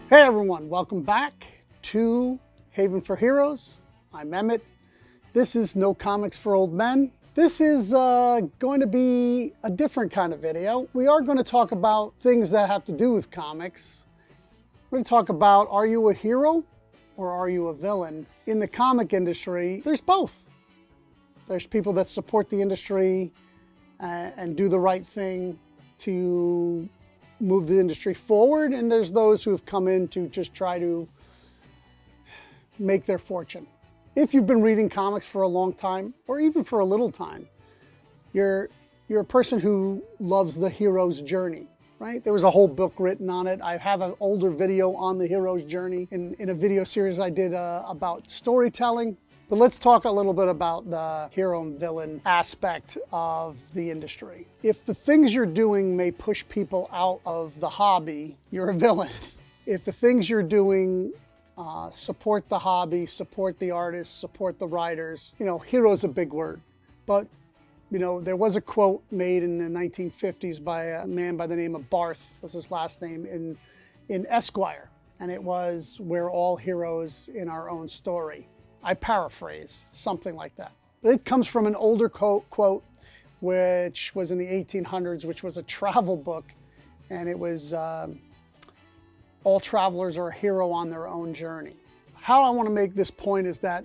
Hey everyone, welcome back to Haven for Heroes. I'm Emmett. This is No Comics for Old Men. This is going to be a different kind of video. We are going to talk about things that have to do with comics. We're going to talk about, are you a hero or are you a villain? In the comic industry, there's both. There's people that support the industry and do the right thing to move the industry forward, and there's those who have come in to just try to make their fortune. If you've been reading comics for a long time, or even for a little time, you're a person who loves the hero's journey, right? There was a whole book written on it. I have an older video on the hero's journey in a video series I did about storytelling. But let's talk a little bit about the hero and villain aspect of the industry. If the things you're doing may push people out of the hobby, you're a villain. If the things you're doing support the hobby, support the artists, support the writers, hero's a big word. But, there was a quote made in the 1950s by a man by the name of Barth, was his last name, in Esquire. And it was, we're all heroes in our own story. I paraphrase, something like that. But it comes from an older quote, which was in the 1800s, which was a travel book. And it was, all travelers are a hero on their own journey. How I want to make this point is that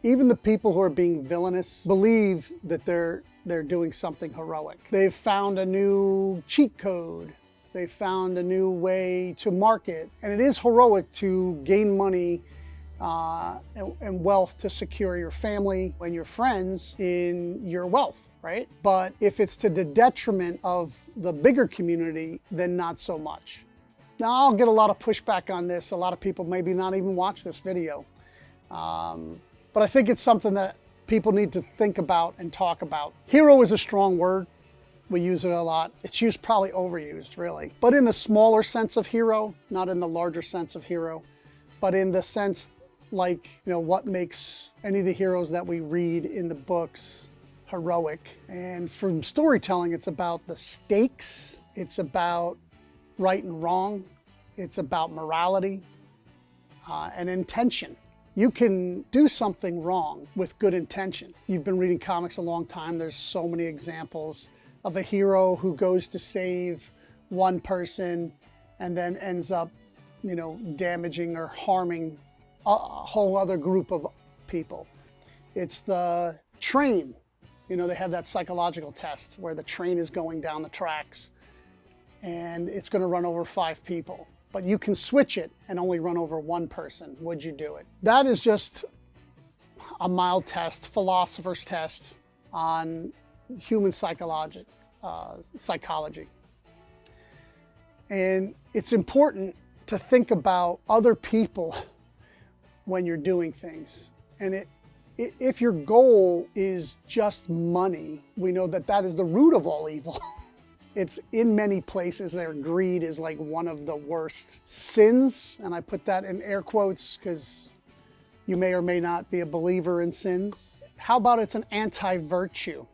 even the people who are being villainous believe that they're doing something heroic. They've found a new cheat code. They found a new way to market. And it is heroic to gain money and wealth to secure your family and your friends in your wealth, right? But if it's to the detriment of the bigger community, then not so much. Now, I'll get a lot of pushback on this. A lot of people maybe not even watch this video. But I think it's something that people need to think about and talk about. Hero is a strong word. We use it a lot. It's used probably overused, really. But in the smaller sense of hero, not in the larger sense of hero, but in the sense like, what makes any of the heroes that we read in the books heroic. And from storytelling, it's about the stakes. It's about right and wrong. It's about morality and intention. You can do something wrong with good intention. You've been reading comics a long time. There's so many examples of a hero who goes to save one person and then ends up, damaging or harming a whole other group of people. It's the train. They have that psychological test where the train is going down the tracks and it's going to run over 5 people. But you can switch it and only run over one person. Would you do it? That is just a mild test, philosopher's test on human psychology. And it's important to think about other people when you're doing things. And if your goal is just money, we know that is the root of all evil. It's in many places there. Greed is like one of the worst sins. And I put that in air quotes because you may or may not be a believer in sins. How about it's an anti-virtue?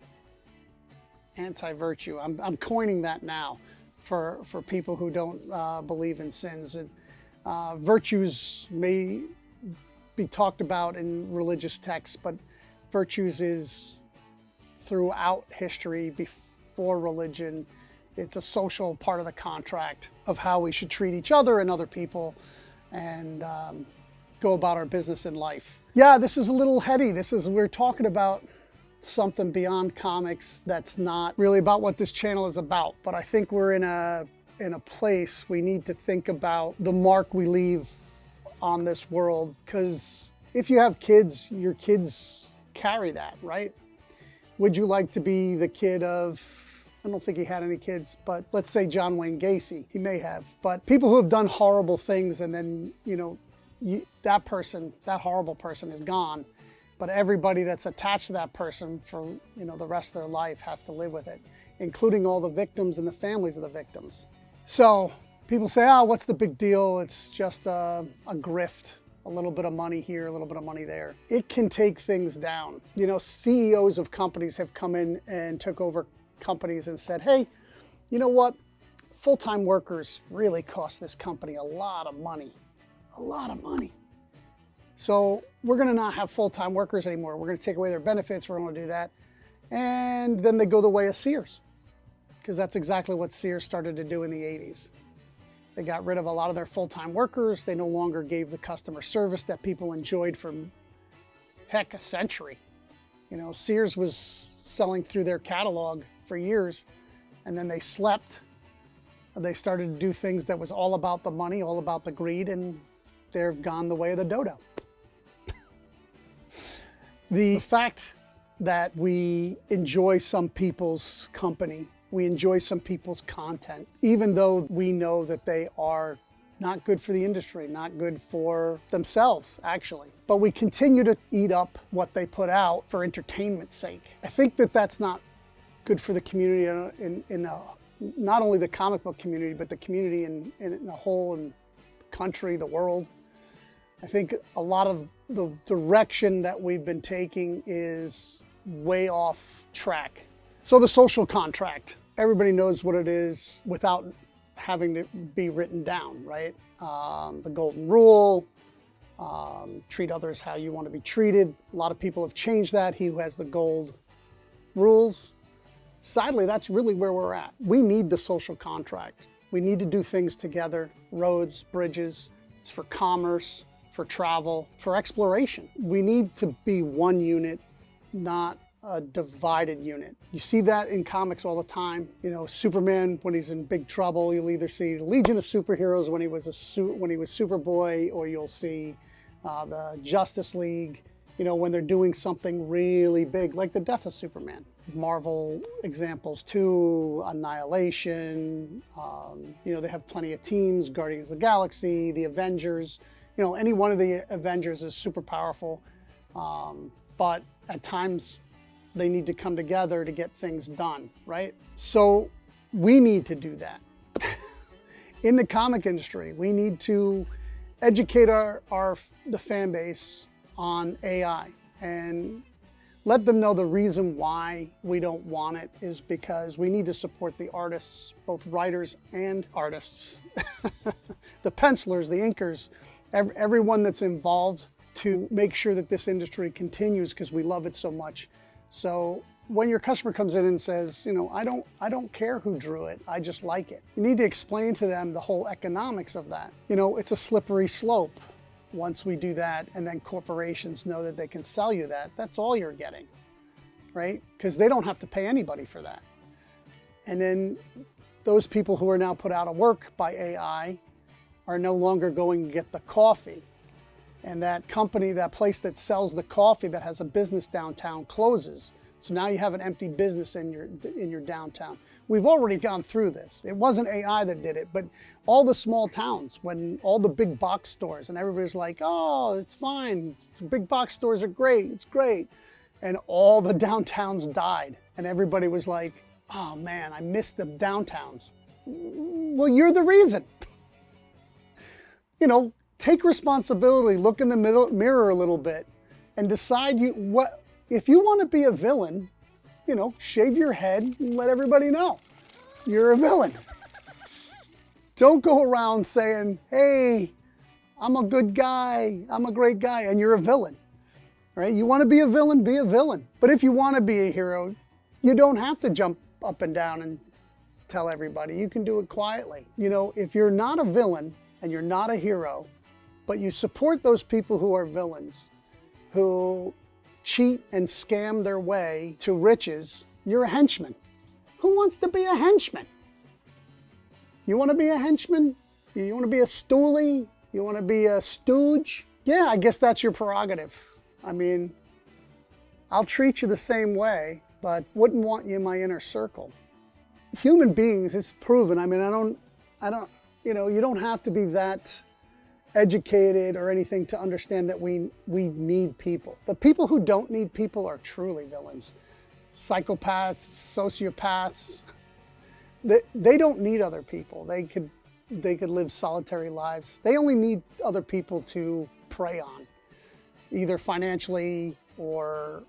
Anti-virtue. I'm coining that now for people who don't believe in sins. Virtues may be talked about in religious texts, but virtues is throughout history before religion. It's a social part of the contract of how we should treat each other and other people and go about our business in life. Yeah, this is a little heady. We're talking about something beyond comics that's not really about what this channel is about, but I think we're in a place we need to think about the mark we leave on this world, because if you have kids, your kids carry that, right? Would you like to be the kid of, I don't think he had any kids, but let's say John Wayne Gacy, he may have, but people who have done horrible things and then, that horrible person is gone, but everybody that's attached to that person for, the rest of their life have to live with it, including all the victims and the families of the victims. So people say, what's the big deal? It's just a grift, a little bit of money here, a little bit of money there. It can take things down. CEOs of companies have come in and took over companies and said, hey, you know what? full-time workers really cost this company a lot of money, a lot of money. So we're going to not have full-time workers anymore. We're going to take away their benefits. We're going to do that. And then they go the way of Sears, because that's exactly what Sears started to do in the 80s. They got rid of a lot of their full-time workers. They no longer gave the customer service that people enjoyed for, heck, a century. You know, Sears was selling through their catalog for years, and then they slept. They started to do things that was all about the money, all about the greed, and they've gone the way of the dodo. The fact that we enjoy some people's company, we enjoy some people's content, even though we know that they are not good for the industry, not good for themselves, actually. But we continue to eat up what they put out for entertainment's sake. I think that that's not good for the community in not only the comic book community, but the community in the whole and country, the world. I think a lot of the direction that we've been taking is way off track. So the social contract, everybody knows what it is without having to be written down, right? The golden rule, treat others how you want to be treated. A lot of people have changed that. He who has the gold rules. Sadly, that's really where we're at. We need the social contract. We need to do things together. Roads, bridges, it's for commerce, for travel, for exploration. We need to be one unit, not a divided unit. You see that in comics all the time. You know, Superman, when he's in big trouble, you'll either see the Legion of Superheroes when he was Superboy, or you'll see the Justice League, you know, when they're doing something really big, like the death of Superman. Marvel examples too, Annihilation, you know, they have plenty of teams, Guardians of the Galaxy, the Avengers. You know, any one of the Avengers is super powerful, but at times they need to come together to get things done, right? So we need to do that. In the comic industry, we need to educate the fan base on AI and let them know the reason why we don't want it is because we need to support the artists, both writers and artists, the pencilers, the inkers, everyone that's involved to make sure that this industry continues because we love it so much. So when your customer comes in and says, you know, I don't care who drew it, I just like it. You need to explain to them the whole economics of that. You know, it's a slippery slope. Once we do that, and then corporations know that they can sell you that, that's all you're getting, right? Because they don't have to pay anybody for that. And then those people who are now put out of work by AI are no longer going to get the coffee. And that company, that place that sells the coffee that has a business downtown closes. So now you have an empty business in your downtown. We've already gone through this. It wasn't AI that did it, but all the small towns, when all the big box stores, and everybody's like, oh, it's fine. Big box stores are great, it's great. And all the downtowns died. And everybody was like, oh man, I miss the downtowns. Well, you're the reason. You know, take responsibility, look in the mirror a little bit, and decide if you want to be a villain, you know, shave your head and let everybody know you're a villain. Don't go around saying, hey, I'm a good guy, I'm a great guy, and you're a villain, right? You want to be a villain, be a villain. But if you want to be a hero, you don't have to jump up and down and tell everybody. You can do it quietly. You know, if you're not a villain and you're not a hero, but you support those people who are villains, who cheat and scam their way to riches, you're a henchman. Who wants to be a henchman? You want to be a henchman? You want to be a stoolie? You want to be a stooge? Yeah, I guess that's your prerogative. I mean, I'll treat you the same way, but wouldn't want you in my inner circle. Human beings, it's proven. I mean, I don't, you know, you don't have to be that educated or anything to understand that we need people. The people who don't need people are truly villains. Psychopaths, sociopaths, they don't need other people. They could live solitary lives. They only need other people to prey on, either financially or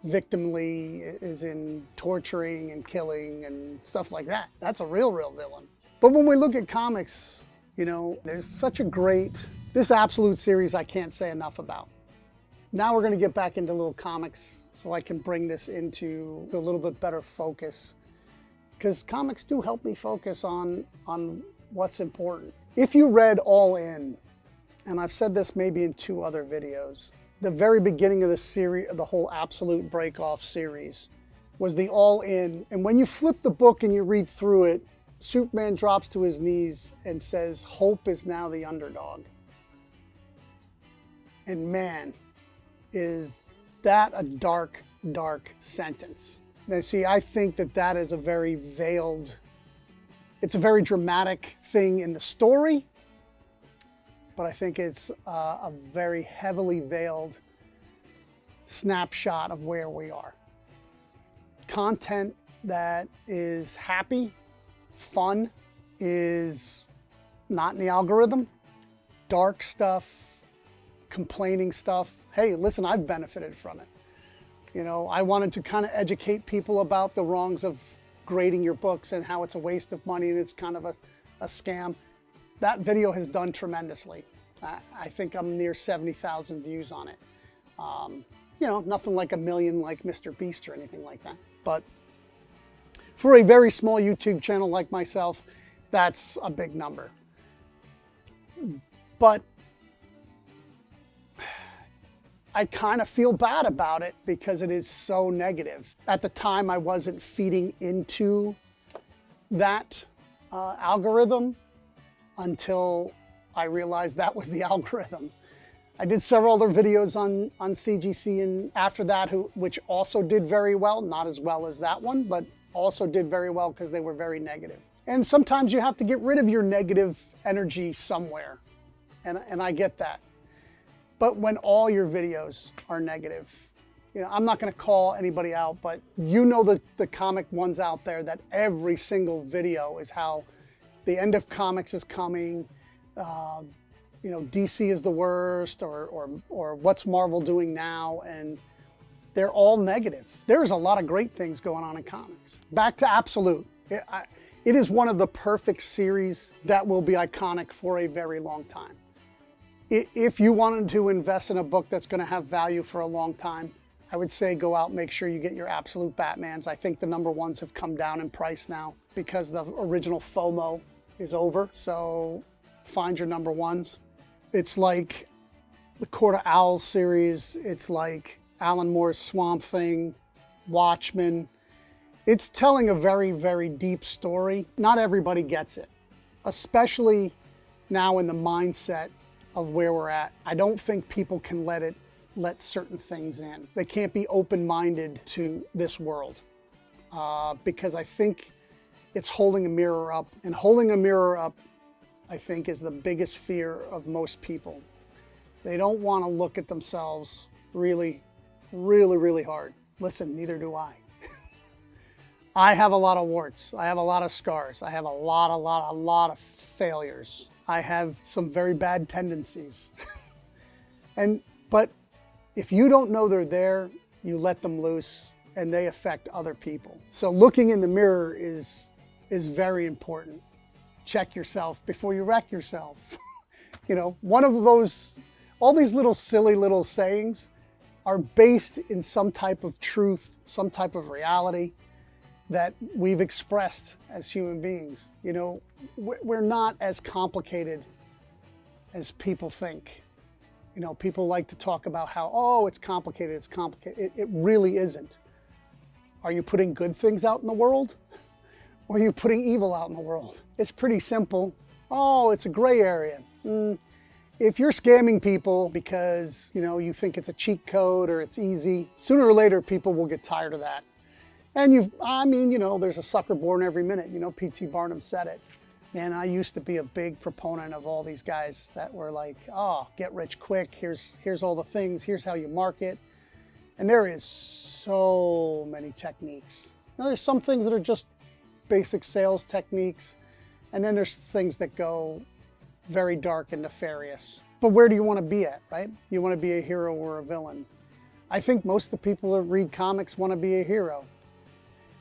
victimly, is in torturing and killing and stuff like that. That's a real villain. But when we look at comics, you know, there's such a great, this Absolute series I can't say enough about. Now we're going to get back into little comics so I can bring this into a little bit better focus, because comics do help me focus on what's important. If you read All In, and I've said this maybe in 2 other videos, the very beginning of the series, the whole Absolute Breakoff series, was the All In. And when you flip the book and you read through it, Superman drops to his knees and says, "Hope is now the underdog." And man, is that a dark, dark sentence. Now see, I think that that is a very veiled, it's a very dramatic thing in the story, but I think it's a very heavily veiled snapshot of where we are. Content that is happy, fun, is not in the algorithm. Dark stuff, complaining stuff, hey, listen, I've benefited from it. You know, I wanted to kind of educate people about the wrongs of grading your books and how it's a waste of money and it's kind of a scam. That video has done tremendously. I think I'm near 70,000 views on it. You know, nothing like 1 million like Mr. Beast or anything like that. But for a very small YouTube channel like myself, that's a big number. But I kind of feel bad about it because it is so negative. At the time, I wasn't feeding into that algorithm until I realized that was the algorithm. I did several other videos on CGC and after that, which also did very well, not as well as that one, but also did very well because they were very negative. And sometimes you have to get rid of your negative energy somewhere, and I get that. But when all your videos are negative, you know, I'm not going to call anybody out, but you know the comic ones out there that every single video is how the end of comics is coming, you know, DC is the worst, or what's Marvel doing now, and they're all negative. There's a lot of great things going on in comics. Back to Absolute. It is one of the perfect series that will be iconic for a very long time. If you wanted to invest in a book that's going to have value for a long time, I would say go out and make sure you get your Absolute Batmans. I think the #1s have come down in price now because the original FOMO is over. So find your #1s. It's like the Court of Owls series. It's like Alan Moore's Swamp Thing, Watchmen. It's telling a very, very deep story. Not everybody gets it, especially now in the mindset of where we're at. I don't think people can let certain things in. They can't be open-minded to this world because I think it's holding a mirror up. And holding a mirror up, I think, is the biggest fear of most people. They don't want to look at themselves really, really, really hard. Listen, neither do I. I have a lot of warts. I have a lot of scars. I have a lot of failures. I have some very bad tendencies. But if you don't know they're there, you let them loose and they affect other people. So looking in the mirror is very important. Check yourself before you wreck yourself. You know, one of those, all these little silly little sayings are based in some type of truth, some type of reality that we've expressed as human beings. You know, we're not as complicated as people think. You know, people like to talk about how, oh, it's complicated, it's complicated. It really isn't. Are you putting good things out in the world? Or are you putting evil out in the world? It's pretty simple. Oh, it's a gray area. If you're scamming people because, you know, you think it's a cheat code or it's easy, sooner or later people will get tired of that. And you know, there's a sucker born every minute. You know, P.T. Barnum said it. And I used to be a big proponent of all these guys that were like, oh, get rich quick. Here's all the things. Here's how you market. And there is so many techniques. Now, there's some things that are just basic sales techniques. And then there's things that go very dark and nefarious. But where do you want to be at, right? You want to be a hero or a villain. I think most of the people that read comics want to be a hero.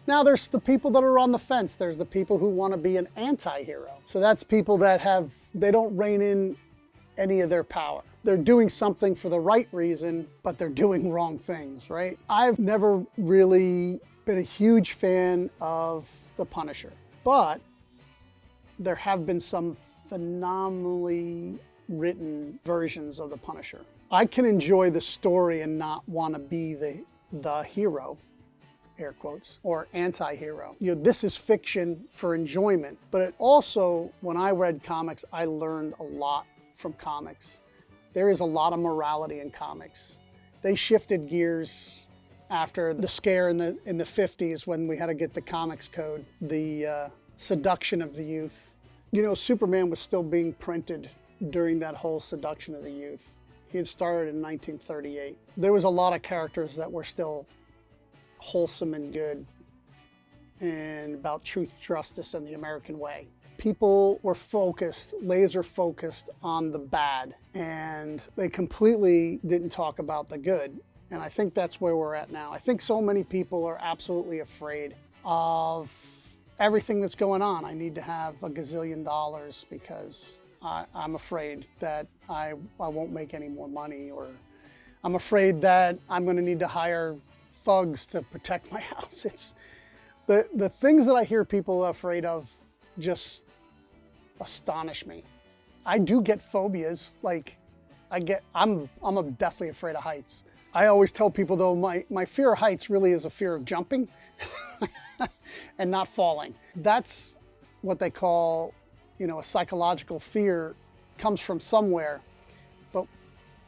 Now there's the people that are on the fence. There's the people who want to be an anti-hero. So that's people that they don't rein in any of their power. They're doing something for the right reason, but they're doing wrong things, right? I've never really been a huge fan of the Punisher, but there have been some phenomenally written versions of the Punisher. I can enjoy the story and not want to be the hero, air quotes, or anti-hero. This is fiction for enjoyment, but it also, when I read comics, I learned a lot from comics. There is a lot of morality in comics. They shifted gears after the scare in the 50s when we had to get the comics code, the seduction of the youth. Superman was still being printed during that whole seduction of the youth. He had started in 1938. There was a lot of characters that were still wholesome and good and about truth, justice, and the American way. People were focused, laser focused on the bad, and they completely didn't talk about the good. And I think that's where we're at now. I think so many people are absolutely afraid of everything that's going on. I need to have a gazillion dollars because I'm afraid that I won't make any more money, or I'm afraid that I'm going to need to hire thugs to protect my house. It's the things that I hear people afraid of just astonish me. I do get phobias. Like I'm deathly afraid of heights. I always tell people though, my fear of heights really is a fear of jumping and not falling. That's what they call, a psychological fear. Comes from somewhere. But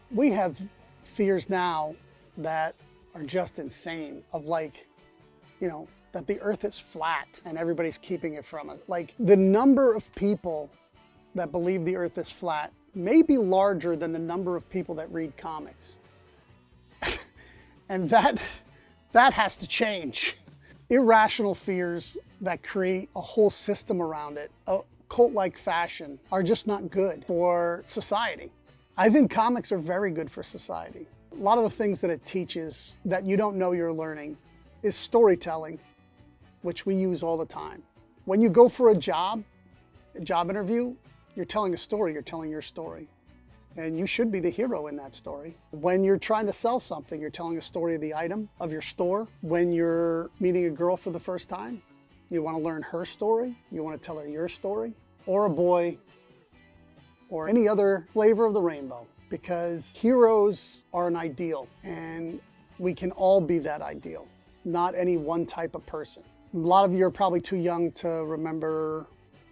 we have fears now that are just insane, of that the earth is flat and everybody's keeping it from us. Like, the number of people that believe the earth is flat may be larger than the number of people that read comics. And that has to change. Irrational fears that create a whole system around it, a cult-like fashion, are just not good for society. I think comics are very good for society. A lot of the things that it teaches that you don't know you're learning is storytelling, which we use all the time. When you go for a job interview, you're telling a story, you're telling your story. And you should be the hero in that story. When you're trying to sell something, you're telling a story of the item, of your store. When you're meeting a girl for the first time, you want to learn her story, you want to tell her your story, or a boy, or any other flavor of the rainbow. Because heroes are an ideal, and we can all be that ideal, not any one type of person. A lot of you are probably too young to remember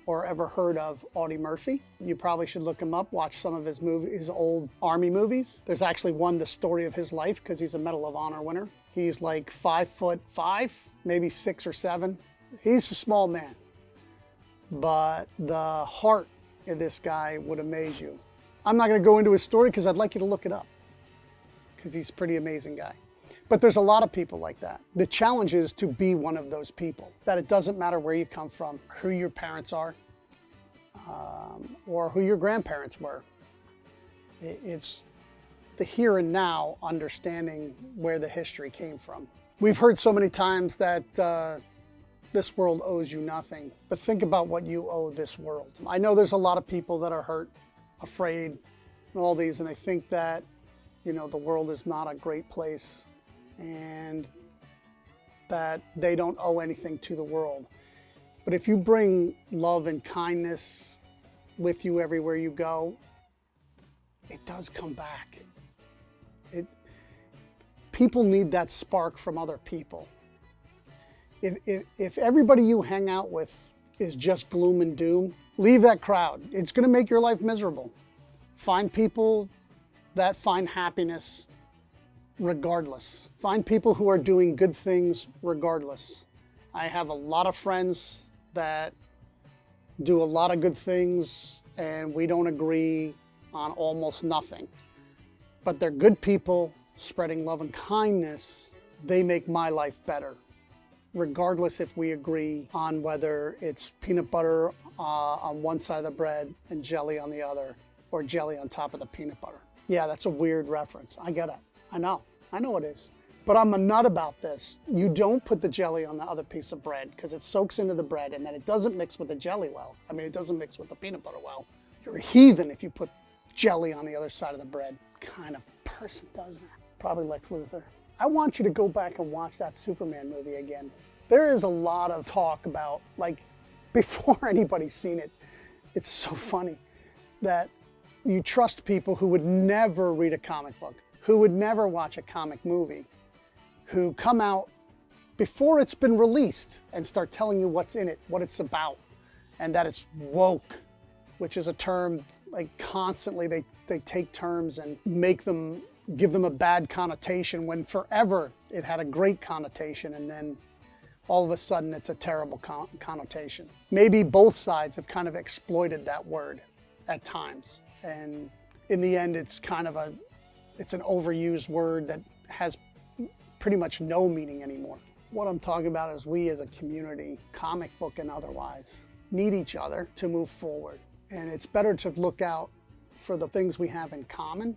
or ever heard of Audie Murphy. You probably should look him up, watch some of his old Army movies. There's actually one, the story of his life, because he's a Medal of Honor winner. He's like 5'5", maybe 6 or 7. He's a small man, but the heart of this guy would amaze you. I'm not going to go into his story because I'd like you to look it up, because he's a pretty amazing guy. But there's a lot of people like that. The challenge is to be one of those people, that it doesn't matter where you come from, who your parents are, or who your grandparents were. It's the here and now, understanding where the history came from. We've heard so many times that this world owes you nothing, but think about what you owe this world. I know there's a lot of people that are hurt, afraid, and all these, and they think that, the world is not a great place, and that they don't owe anything to the world. But if you bring love and kindness with you everywhere you go, it does come back. People need that spark from other people. If everybody you hang out with is just gloom and doom, leave that crowd. It's going to make your life miserable. Find people that find happiness regardless. Find people who are doing good things regardless. I have a lot of friends that do a lot of good things, and we don't agree on almost nothing. But they're good people spreading love and kindness. They make my life better, regardless if we agree on whether it's peanut butter on one side of the bread and jelly on the other, or jelly on top of the peanut butter. Yeah, that's a weird reference. I get it. I know it is. But I'm a nut about this. You don't put the jelly on the other piece of bread because it soaks into the bread and then it doesn't mix with the jelly well. I mean, it doesn't mix with the peanut butter well. You're a heathen if you put jelly on the other side of the bread. What kind of person does that? Probably Lex Luthor. I want you to go back and watch that Superman movie again. There is a lot of talk about, like, before anybody's seen it, it's so funny that you trust people who would never read a comic book, who would never watch a comic movie, who come out before it's been released and start telling you what's in it, what it's about, and that it's woke, which is a term, like, constantly they take terms and make them, give them a bad connotation when forever it had a great connotation, and then all of a sudden it's a terrible connotation. Maybe both sides have kind of exploited that word at times. And in the end, it's kind of it's an overused word that has pretty much no meaning anymore. What I'm talking about is we as a community, comic book and otherwise, need each other to move forward. And it's better to look out for the things we have in common.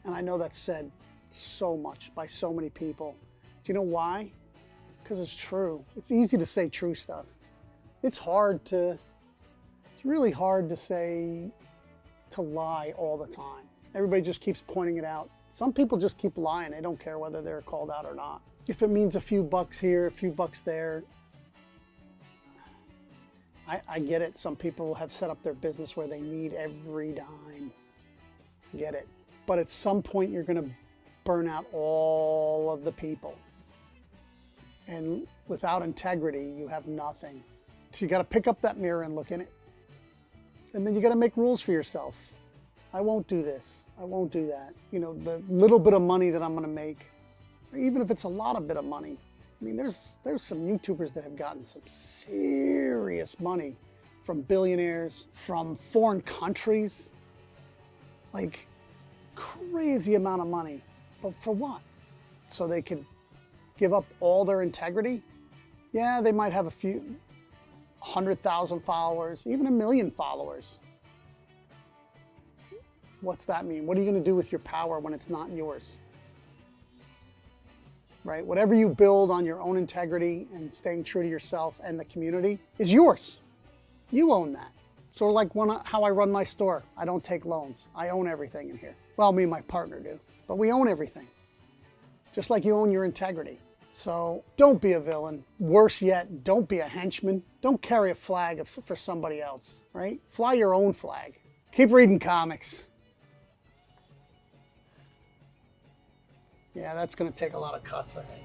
And I know that's said so much by so many people. Do you know why? Because it's true. It's easy to say true stuff. It's really hard to say, to lie all the time. Everybody just keeps pointing it out. Some people just keep lying. They don't care whether they're called out or not. If it means a few bucks here, a few bucks there, I get it. Some people have set up their business where they need every dime. I get it. But at some point, you're going to burn out all of the people. And without integrity, you have nothing. So you got to pick up that mirror and look in it. And then you got to make rules for yourself. I won't do this. I won't do that. You know, the little bit of money that I'm going to make, or even if it's a lot of bit of money. I mean, there's some YouTubers that have gotten some serious money from billionaires, from foreign countries. Like, crazy amount of money. But for what? So they could give up all their integrity? Yeah, they might have a few 100,000 followers, even 1 million followers. What's that mean? What are you going to do with your power when it's not yours? Right? Whatever you build on your own integrity and staying true to yourself and the community is yours. You own that. Sort of like how I run my store. I don't take loans. I own everything in here. Well, me and my partner do, but we own everything. Just like you own your integrity. So don't be a villain. Worse yet, don't be a henchman. Don't carry a flag for somebody else, right? Fly your own flag. Keep reading comics. Yeah, that's going to take a lot of cuts, I think.